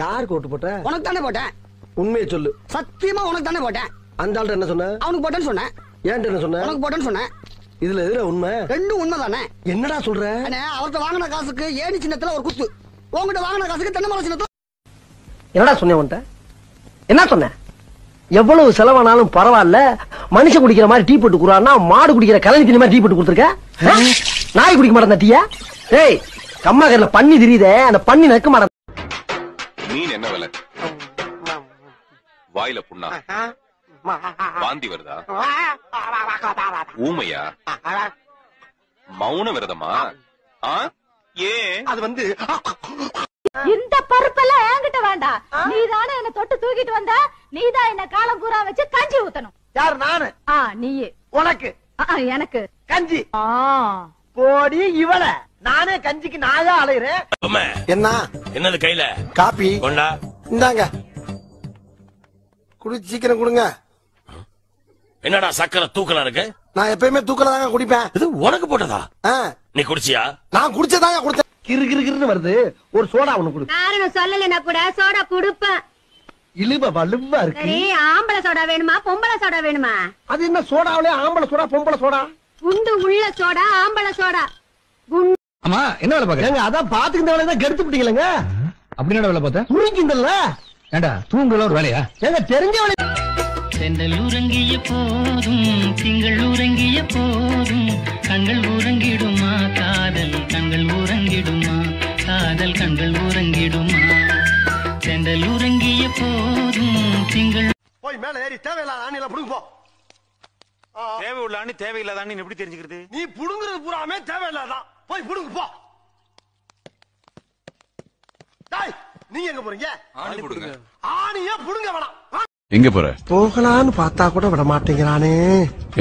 யாருக்கு ஓட்டு போட்ட? உனக்கு தானே போட்டேன். உண்மையை சொல்லு. சத்தியமா உனக்கு தானே போட்டேன். அந்த ஆள்கிட்ட என்ன சொன்ன? அவனுக்கு போட்டேன்னு சொன்னேன். ஏன்ட்ட என்ன சொன்ன? உனக்கு போட்டேன்னு சொன்னேன். இதுல எதுல உண்மை? ரெண்டும் உண்மைதானே. என்னடா சொல்ற? அவர்கிட்ட வாங்கின காசுக்கு ஏணி சின்னத்துல ஒரு குத்து, உங்ககிட்ட வாங்கின காசுக்கு தென்னை மரம் சின்னத்துல. என்னடா சொன்னேன் உன்ட்ட? என்ன சொன்ன? எவ்வளவு செலவானாலும் பரவாயில்ல, மனுஷன் குடிக்கிற மாதிரி டீ போட்டு குடுறான்னா மாடு குடிக்கிற கலனி தண்ணி மாதிரி டீ போட்டு கொடுத்துருக்க. நாய் குடிக்க மாட்டேன் டீயா? டேய், கம்மாக்கர்ல பண்ணி தெரியுதே, அந்த பண்ணி நக்க மாட்டேன். மீன் என்ன விலை? வாயில புண்ணா? வாந்தி வருதா? ஊமையா? மௌன விரதமா? ஏன்? அது வந்து இந்த பருப்பெல்லாம் என்கிட்ட வேண்டாம். நீதானே என்ன தொட்டு தூக்கிட்டு வந்த, நீதான் என்ன காலம் பூரா வச்சு கஞ்சி ஊத்தணும். யார்? நானு. நீயே. உனக்கு? எனக்கு கஞ்சி போடி. இவள நானே கஞ்சிக்கு நாயா அலையிறேன். என்ன என்னது கையில? காப்பி கொண்டா. இந்தாங்க, குடி, சீக்கிரம் கொடுங்க. என்னடா சக்கரை தூக்கலா இருக்கு? நான் எப்பயுமே தூக்கல தாங்க குடிப்பேன். இது உனக்கு போட்டதா? நீ குடிச்சியா? நான் குடிச்சதாங்க குடிச்சேன். கிரு கிரு கிருன்னு வருது. ஒரு சோடா ஒண்ணு கொடு. காரணம் சொல்லலைன்னா கூட சோடா குடுப்பேன். இழுவ வலுவா இருக்கு. சரி, ஆம்பளை சோடா வேணுமா பொம்பளை சோடா வேணுமா? அது என்ன சோடாவிலே ஆம்பளை சோடா பொம்பளை சோடா? குண்டு உள்ள சோடா ஆம்பளை சோடா. ஆமா, என்ன வேலை பாக்க? ஏங்க அதான் பாத்துக்கிட்ட வேலை தான் கெடுத்து விட்டீங்களேங்க. அப்படி என்ன வேலை பார்த்த? புரிஞ்சுந்தல்ல. ஏண்டா தூங்கல ஒரு வேலையா? ஏங்க தெரிஞ்ச வேலை. செந்தல் உறங்கிய போதும் திங்கள் உறங்கிய போதும் கண்கள் உறங்கிடுமா காதல் கண்கள் உறங்கிடுமா காதல் கண்கள் உறங்கிடுமா செந்தல் உறங்கிய போதும் திங்கள். போய் மேல ஏறி தேவையில்லாத ஆணில புடுங்க போ. தேவை உள்ள ஆணி தேவையில்லாத ஆணி எப்படி தெரிஞ்சுக்கிறது? நீ புடுங்குறது பூராமே தேவையில்லாதான். போய் புடுங்க போ. டேய், நீங்க எங்க போறீங்க? ஆணி புடுங்க. ஆணியே புடுங்க வேணாம். எங்க போற? போகலான்னு பார்த்தா கூட விட மாட்டேங்கிறானே.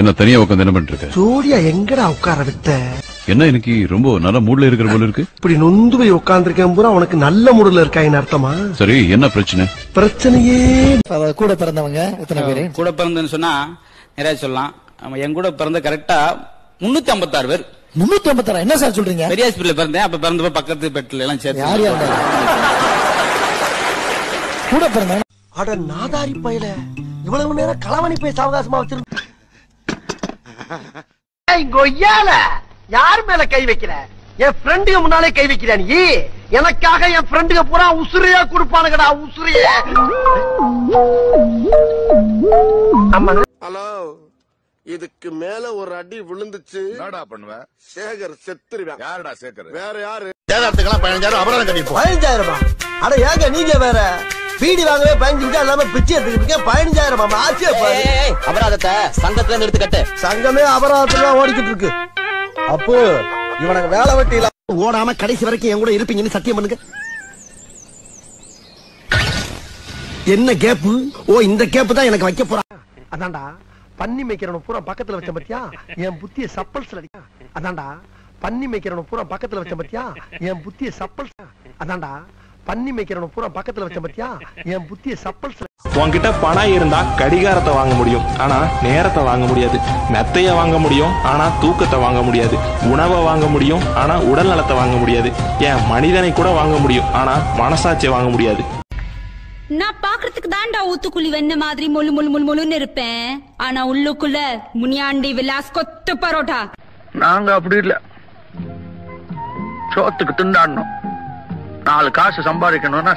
என்ன தனியா உட்காந்து என்ன பண்ணிட்டு இருக்க? ஜோடியா எங்கடா உட்கார விட்ட? என்ன இன்னைக்கு ரொம்ப நல்ல மூட்ல இருக்கிற போல இருக்கு? இப்படி நொந்து போய் உட்கார்ந்துருக்கேன் பூரா உனக்கு நல்ல மூடுல இருக்காயின்னு அர்த்தமா? சரி, என்ன பிரச்சனை? பிரச்சனையே கூட பிறந்தவங்க எத்தனை பேரு? கூட பிறந்தன்னு சொன்னா நிறைய சொல்லலாம். என் கூட பிறந்த கரெக்டா 356 பேர். 356? என்ன சார் சொல்றீங்க? பெரிய ஹாஸ்பிட்டல்ல பிறந்தேன். அப்ப பிறந்தப்ப பக்கத்து பெட்ல எல்லாம் சேர்த்து. யார் யார் கூட பிறந்த? அட நாதாரி பயல, இவ்வளவு நேரம் களவணி போய் சாவகாசமா வச்சிருந்த. கொய்யால யார் மேல கை வைக்கிற? என் ஃப்ரெண்டுக்கு முன்னாலே கை வைக்கிற நீ. எனக்காக என் ஃப்ரெண்டுக்கு பூரா உசுரையா கொடுப்பானுங்கடா, உசுரைய. ஹலோ, இதுக்கு மேல ஒரு அடி விழுந்துச்சு என்னடா பண்ணுவ? சேகர் செத்துருவேன். யாருடா சேகர்? வேற யாரு? சேதாரத்துக்கெல்லாம் 15,000 அபராதம் கட்டிப்போம். 15,000? அட ஏங்க நீங்க வேற, பீடி வாங்கவே 15 இல்லாம பிச்சை எடுத்துக்கிட்டு 15,000 ஆச்சே. அபராதத்தை சங்கத்துல நிறுத்து கட்டு. சங்கமே அபராதத்துல ஓடிக்கிட்டு இருக்கு. அப்போ இவனுக்கு வேலை வெட்டியில ஓடாம கடைசி வரைக்கும் என் கூட இருப்பீங்கன்னு சத்தியம் பண்ணுங்க. என்ன கேப்பு? ஓ, இந்த கேப்பு தான் எனக்கு வைக்க போறா. அதான்டா பன்னி மேய்க்கிறவன பூரா பக்கத்துல வச்ச பத்தியா என் புத்திய சப்பல்ஸ்ல அடிக்க. அதான்டா பன்னி மேய்க்கிறவன பூரா பக்கத்துல வச்ச பத்தியா என் புத்திய சப்பல்ஸ். அதான்டா பன்னி மேய்க்கிறவன பூரா பக்கத்துல வச்ச பத்தியா என் புத்திய சப்பல்ஸ்ல. உன்கிட்ட பணம் இருந்தா கடிகாரத்தை வாங்க முடியும், ஆனா நேரத்தை வாங்க முடியாது. மெத்தைய வாங்க முடியும், ஆனா தூக்கத்தை வாங்க முடியாது. உணவை வாங்க முடியும், ஆனா உடல் நலத்தை வாங்க முடியாது. ஏன் மனிதனை கூட வாங்க முடியும், ஆனா மனசாட்சியை வாங்க முடியாது. நான் பாக்குறதுக்கு தாண்டா ஊத்துக்குழி வெண்ண மாதிரி மொழு மொழு மொழு மொழுன்னு இருப்பேன். ஆனா உள்ளுக்குள்ள முனியாண்டி விலாஸ் கொத்து பரோட்டா. நாங்க அப்படி இல்ல, சோத்துக்கு திண்டாடணும், 4 காசு சம்பாதிக்கணும்னா